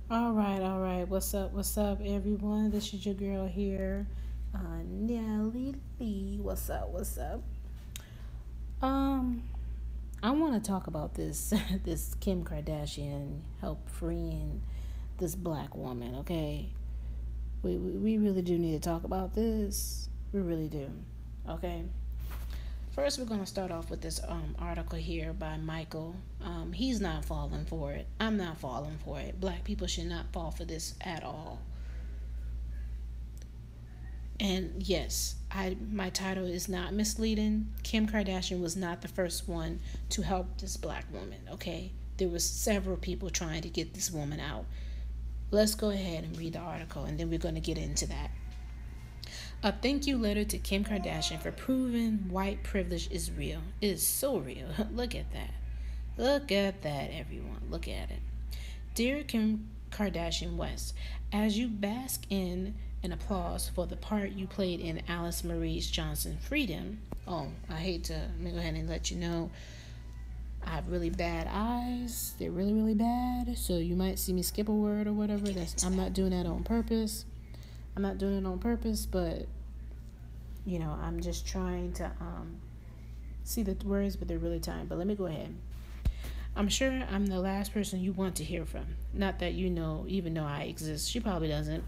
All right. What's up, everyone? This is your girl here, Nelly Lee. What's up? Um, I want to talk about this this Kim Kardashian help freeing this black woman. Okay, we really do need to talk about this. We really do. Okay. First, we're gonna start off with this article here by Michael. He's not falling for it. I'm not falling for it. Black people should not fall for this at all. And yes, I my title is not misleading. Kim Kardashian was not the first one to help this black woman, okay? There was several people trying to get this woman out. Let's go ahead and read the article and then we're going to get into that. A thank you letter to Kim Kardashian for proving white privilege is real. It is so real. Look at that. Look at that, everyone. Look at it. Dear Kim Kardashian West, as you bask in an applause for the part you played in Alice Marie Johnson's Freedom. Oh, I hate to let me go ahead and let you know I have really bad eyes. They're really, really bad. So you might see me skip a word or whatever. I'm not doing that on purpose. I'm not doing it on purpose, but I'm just trying to see the words, but they're really tiny. But let me go ahead. I'm sure I'm the last person you want to hear from. Not that even know I exist. She probably doesn't.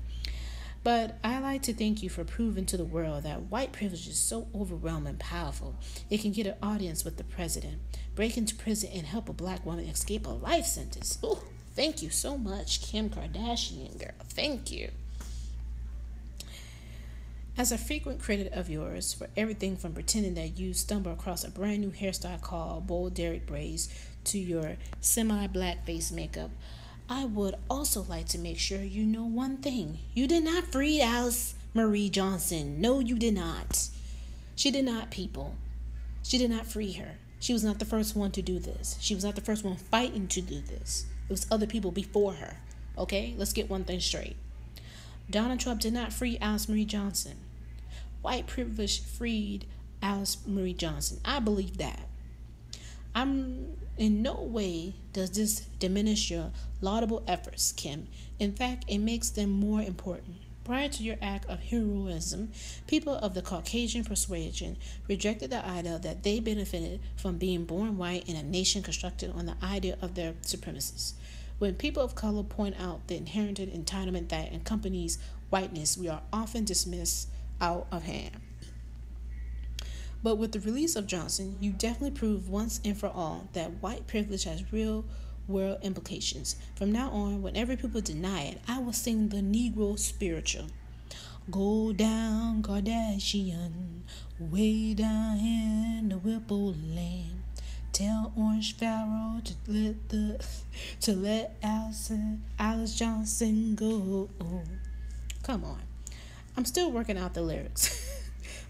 But I like to thank you for proving to the world that white privilege is so overwhelming and powerful. It can get an audience with the president, break into prison, and help a black woman escape a life sentence. Oh, thank you so much, Kim Kardashian girl. Thank you. As a frequent critic of yours for everything from pretending that you stumble across a brand new hairstyle called bold Derek braids to your semi-black face makeup, I would also like to make sure you know one thing. You did not free Alice Marie Johnson. No, you did not. She did not, people. She did not free her. She was not the first one to do this. She was not the first one fighting to do this. It was other people before her. Okay? Let's get one thing straight. Donald Trump did not free Alice Marie Johnson. White privilege freed Alice Marie Johnson. I believe that. I'm in no way does this diminish your laudable efforts, Kim. In fact, it makes them more important. Prior to your act of heroism, people of the Caucasian persuasion rejected the idea that they benefited from being born white in a nation constructed on the idea of their supremacists. When people of color point out the inherent entitlement that accompanies whiteness, we are often dismissed out of hand. But with the release of Johnson, you definitely proved once and for all that white privilege has real world implications. From now on, whenever people deny it, I will sing the Negro spiritual. Go down, Kardashian, way down in the Whipple land. Tell Orange Pharaoh to let Alice Johnson go. Come on. I'm still working out the lyrics.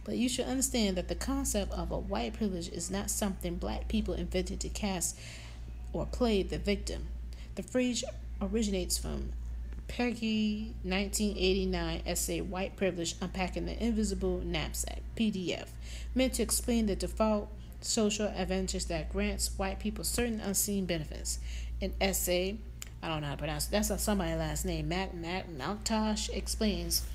But you should understand that the concept of a white privilege is not something black people invented to cast or play the victim. The phrase originates from Peggy 1989 essay White Privilege Unpacking the Invisible Knapsack, PDF, meant to explain the default social advantage that grants white people certain unseen benefits. An essay, I don't know how to pronounce it, that's somebody's last name, Maltosh explains,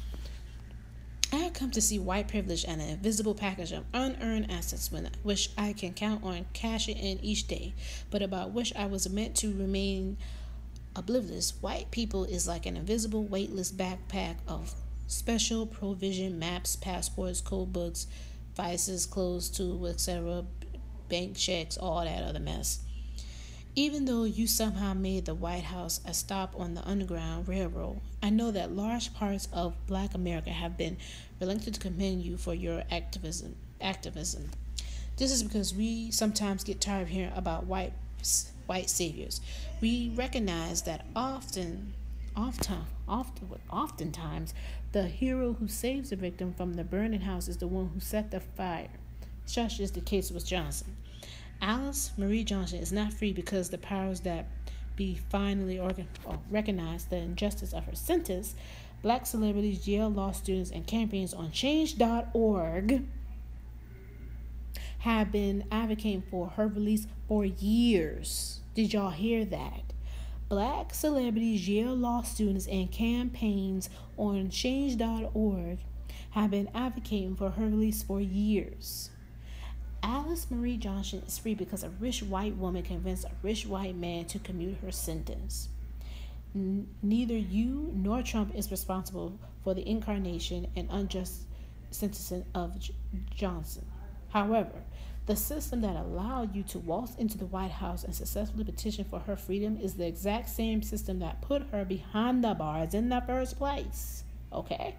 I have come to see white privilege as an invisible package of unearned assets which I can count on cashing in each day, but about which I was meant to remain oblivious. White people is like an invisible weightless backpack of special provision maps, passports, code books, vices, clothes, tools, etc., bank checks, all that other mess. Even though you somehow made the White House a stop on the Underground Railroad, I know that large parts of Black America have been reluctant to commend you for your activism. This is because we sometimes get tired of hearing about white saviors. We recognize that oftentimes, the hero who saves the victim from the burning house is the one who set the fire. Such is the case with Johnson. Alice Marie Johnson is not free because the powers that be finally recognized the injustice of her sentence. Black celebrities, Yale law students, and campaigns on change.org have been advocating for her release for years. Did y'all hear that? Black celebrities, Yale law students, and campaigns on change.org have been advocating for her release for years. Alice Marie Johnson is free because a rich white woman convinced a rich white man to commute her sentence. Neither you nor Trump is responsible for the incarnation and unjust sentencing of Johnson. However, the system that allowed you to waltz into the White House and successfully petition for her freedom is the exact same system that put her behind the bars in the first place. Okay?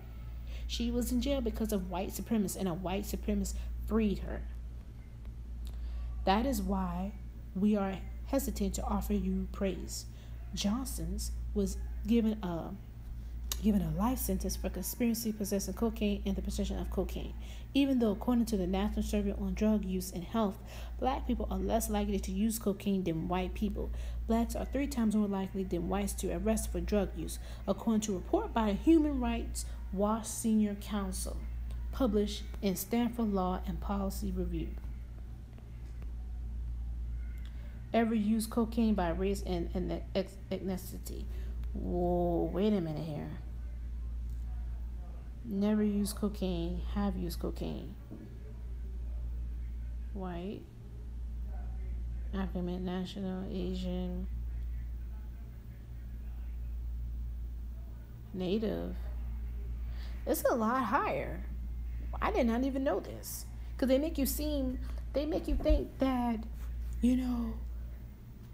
She was in jail because of white supremacists, and a white supremacist freed her. That is why we are hesitant to offer you praise. Johnson's was given a life sentence for conspiracy possessing cocaine and the possession of cocaine. Even though, according to the National Survey on Drug Use and Health, black people are less likely to use cocaine than white people. Blacks are 3 times more likely than whites to arrest for drug use, according to a report by the Human Rights Watch Senior Counsel, published in Stanford Law and Policy Review. Ever use cocaine by race and ethnicity? Whoa, wait a minute here. Never use cocaine, have used cocaine. White, African, national, Asian, Native. It's a lot higher. I did not even know this. Because they make you think that,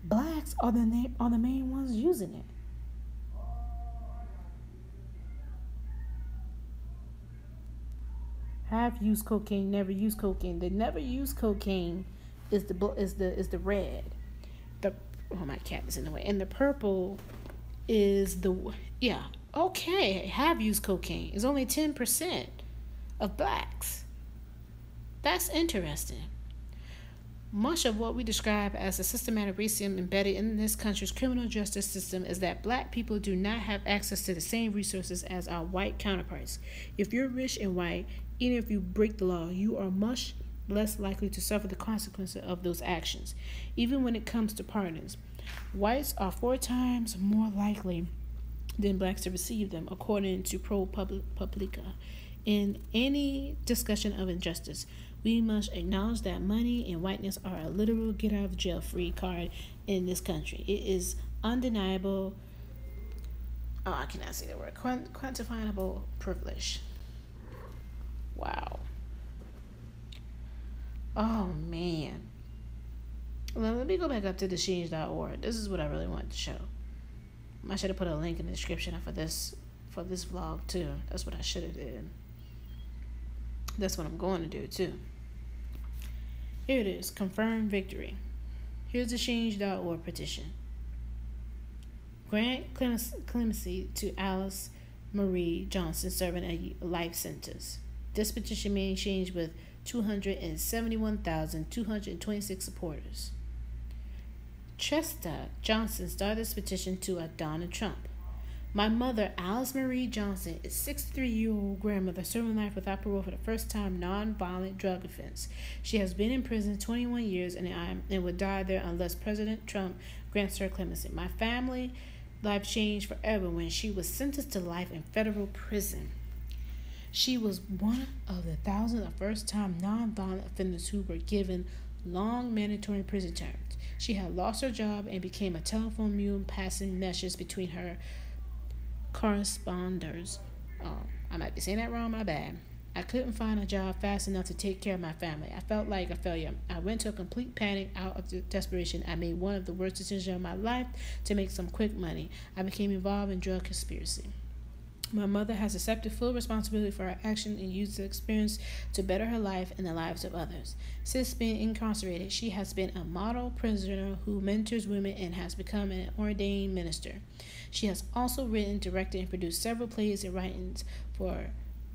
blacks are the main ones using it. Have used cocaine, never used cocaine. The never used cocaine is the red. My cat is in the way. And the purple is have used cocaine. It's only 10% of blacks. That's interesting. Much of what we describe as the systematic racism embedded in this country's criminal justice system is that black people do not have access to the same resources as our white counterparts. If you're rich and white, even if you break the law, you are much less likely to suffer the consequences of those actions. Even when it comes to pardons, whites are 4 times more likely than blacks to receive them, according to ProPublica. In any discussion of injustice, we must acknowledge that money and whiteness are a literal get-out-of-jail-free card in this country. It is undeniable, I cannot say the word, quantifiable privilege. Wow. Oh, man. Well, let me go back up to thechange.org. This is what I really wanted to show. I should have put a link in the description for this vlog, too. That's what I should have did. That's what I'm going to do, too. Here it is. Confirm victory. Here's the change.org petition. Grant clemency to Alice Marie Johnson serving a life sentence. This petition made change with 271,226 supporters. Chester Johnson started this petition to Donald Trump. My mother, Alice Marie Johnson, is 63-year-old grandmother serving life without parole for the first time non-violent drug offense. She has been in prison 21 years and would die there unless President Trump grants her clemency. My family life changed forever when she was sentenced to life in federal prison. She was one of the thousands of first-time non-violent offenders who were given long mandatory prison terms. She had lost her job and became a telephone mule, passing messages between her corresponders. I might be saying that wrong, my bad. I couldn't find a job fast enough to take care of my family. I felt like a failure. I went to a complete panic. Out of desperation, I made one of the worst decisions of my life to make some quick money. I became involved in drug conspiracy. My mother has accepted full responsibility for her action and used the experience to better her life and the lives of others. Since being incarcerated, she has been a model prisoner who mentors women and has become an ordained minister. She has also written, directed, and produced several plays and writings for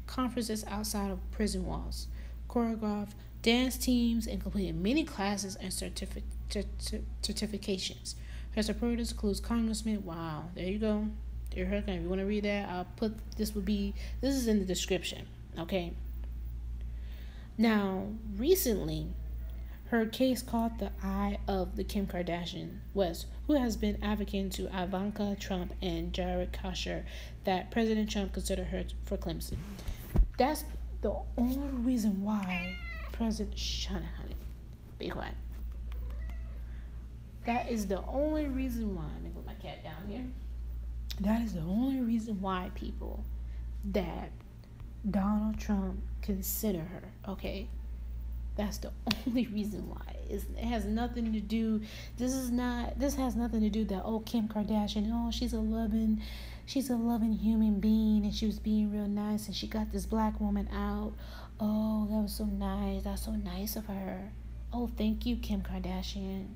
conferences outside of prison walls, choreographed dance teams, and completed many classes and certifications. Her supporters includes Congressman. Wow, there you go. If you want to read that, I'll put this is in the description. Okay. Now, recently, Her case caught the eye of the Kim Kardashian West, who has been advocating to Ivanka Trump and Jared Kushner that President Trump consider her for clemency. That's the only reason why President honey, be quiet. That is the only reason why. Let me put my cat down here. That is the only reason why, people, that Donald Trump consider her, okay? That's the only reason why. It has nothing to do. This has nothing to do that. Oh, Kim Kardashian. Oh, she's a loving human being, and she was being real nice, and she got this black woman out. Oh, that was so nice. That's so nice of her. Oh, thank you, Kim Kardashian.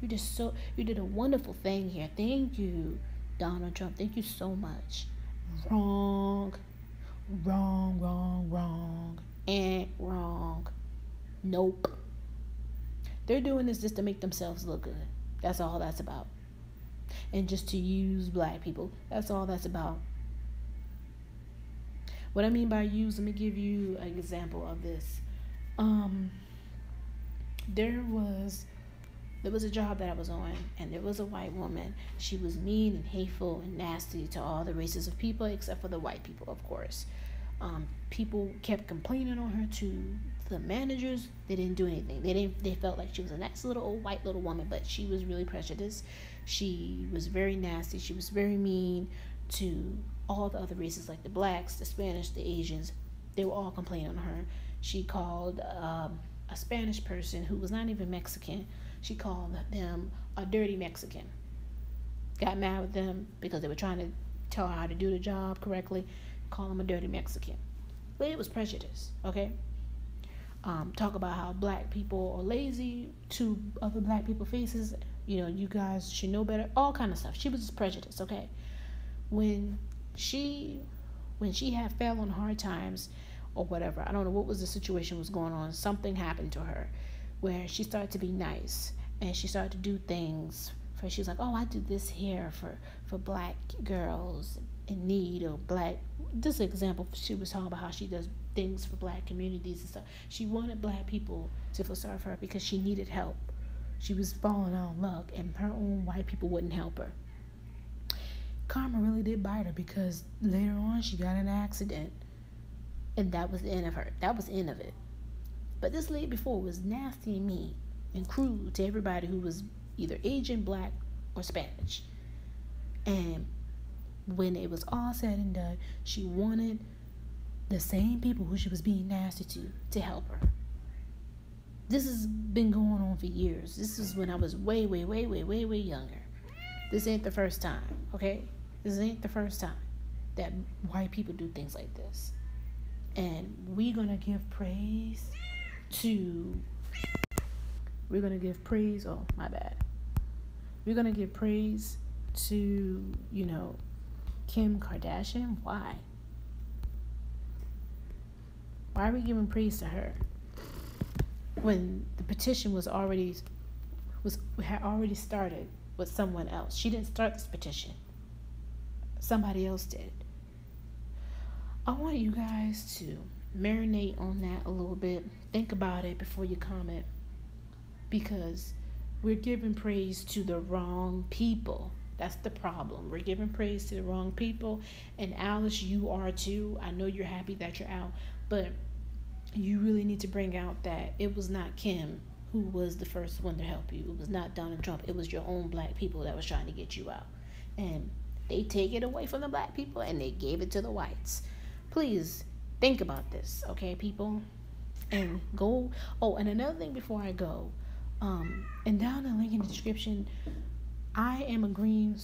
You did a wonderful thing here. Thank you, Donald Trump. Thank you so much. Wrong, and wrong. Nope. They're doing this just to make themselves look good. That's all that's about. And just to use black people. That's all that's about. What I mean by use, let me give you an example of this. There was a job that I was on, and there was a white woman. She was mean and hateful and nasty to all the races of people except for the white people, of course. People kept complaining on her to the managers. They didn't do anything. They felt like she was a nice little old white little woman, but she was really prejudiced. She was very nasty. She was very mean to all the other races, like the blacks, the Spanish, the Asians. They were all complaining on her. She called a Spanish person who was not even Mexican. She called them a dirty Mexican. Got mad with them because they were trying to tell her how to do the job correctly. Call them a dirty Mexican. But it was prejudice, okay? Talk about how black people are lazy to other black people faces. You know, you guys should know better. All kind of stuff. She was just prejudiced, okay? When she had fell on hard times or whatever, I don't know what was the situation was going on. Something happened to her where she started to be nice and she started to do things for, she was like, oh, I do this here for black girls in need, or black, this example, she was talking about how she does things for black communities and stuff. She wanted black people to feel sorry for her because she needed help. She was falling out of luck, and her own white people wouldn't help her. Karma really did bite her, because later on she got in an accident, and that was the end of her. That was the end of it. But this lady before was nasty and mean and cruel to everybody who was either Asian, black, or Spanish. And when it was all said and done, she wanted the same people who she was being nasty to help her. This has been going on for years. This is when I was way younger. This ain't the first time, okay? This ain't the first time that white people do things like this. And we're going to give praise to... We're going to give praise... Oh, my bad. We're going to give praise to, Kim Kardashian. Why? Why are we giving praise to her when the petition had already started with someone else? She didn't start this petition. Somebody else did. I want you guys to marinate on that a little bit. Think about it before you comment, because we're giving praise to the wrong people. That's the problem. We're giving praise to the wrong people. And Alice, you are too. I know you're happy that you're out, but you really need to bring out that it was not Kim who was the first one to help you. It was not Donald Trump. It was your own black people that was trying to get you out. And they take it away from the black people and they gave it to the whites. Please think about this, okay, people? And go. Oh, and another thing before I go, and down the link in the description, I am agreeing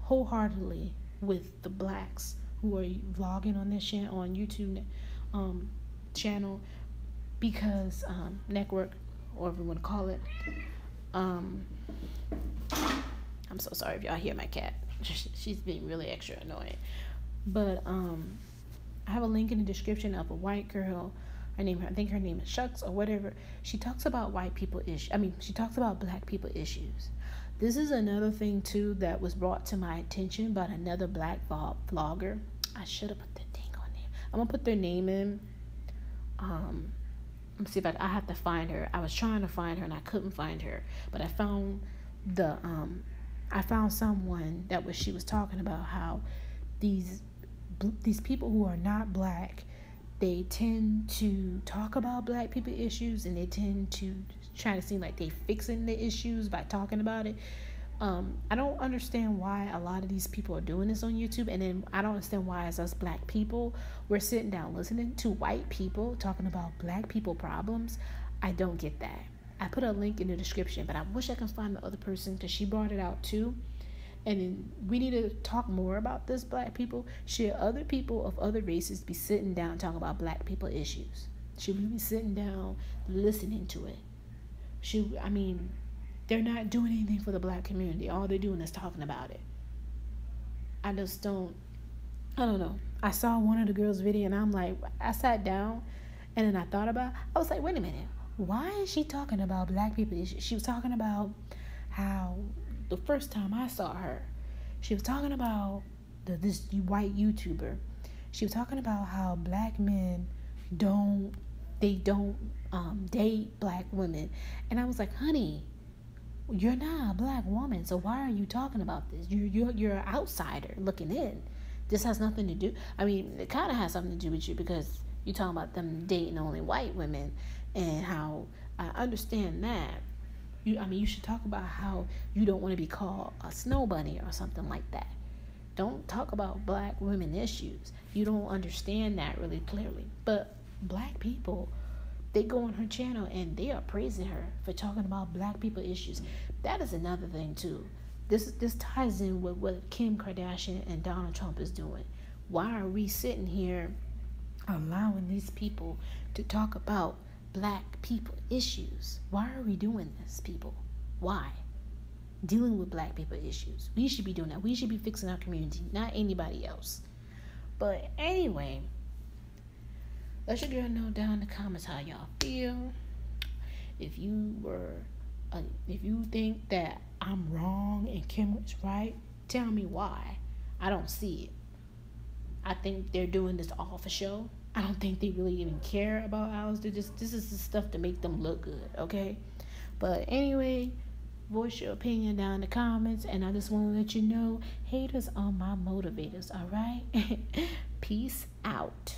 wholeheartedly with the blacks who are vlogging on this channel, on YouTube channel, because network, or whatever you want to call it. I'm so sorry if y'all hear my cat. She's being really extra annoying. But I have a link in the description of a white girl. I think her name is Shucks or whatever. She talks about white people she talks about black people issues. This is another thing too that was brought to my attention about another black vlogger. I should have put the thing on there. I'm gonna put their name in. I'm Let me see if I have to find her. I was trying to find her and I couldn't find her, but the I found someone that was she was talking about how these these people who are not black, they tend to talk about black people issues, and they tend to try to seem like they fixing the issues by talking about it. I don't understand why a lot of these people are doing this on YouTube, and then I don't understand why, as us black people, we're sitting down listening to white people talking about black people problems. I don't get that. I put a link in the description, but I wish I could find the other person because she brought it out too. And then we need to talk more about this, black people. Should other people of other races be sitting down talking about black people issues? Should we be sitting down listening to it? They're not doing anything for the black community. All they're doing is talking about it. I don't know. I saw one of the girls' video and I'm like, I sat down and then I was like, wait a minute. Why is she talking about black people issues? She was talking about how the first time I saw her, she was talking about this white YouTuber. She was talking about how black men don't date black women. And I was like, honey, you're not a black woman, so why are you talking about this? You're an outsider looking in. This has nothing to do. It kind of has something to do with you because you're talking about them dating only white women, and how I understand that. You should talk about how you don't want to be called a snow bunny or something like that. Don't talk about black women issues. You don't understand that really clearly. But black people, they go on her channel and they are praising her for talking about black people issues. That is another thing too. This ties in with what Kim Kardashian and Donald Trump is doing. Why are we sitting here allowing these people to talk about black people issues? Why are we doing this, people? Why? Dealing with black people issues. We should be doing that. We should be fixing our community, not anybody else. But anyway, let your girl know down in the comments how y'all feel. If you think that I'm wrong and Kim was right, tell me why. I don't see it. I think they're doing this all for show. I don't think they really even care about ours. This is the stuff to make them look good, okay? But anyway, voice your opinion down in the comments, and I just want to let you know, haters are my motivators, all right? Peace out.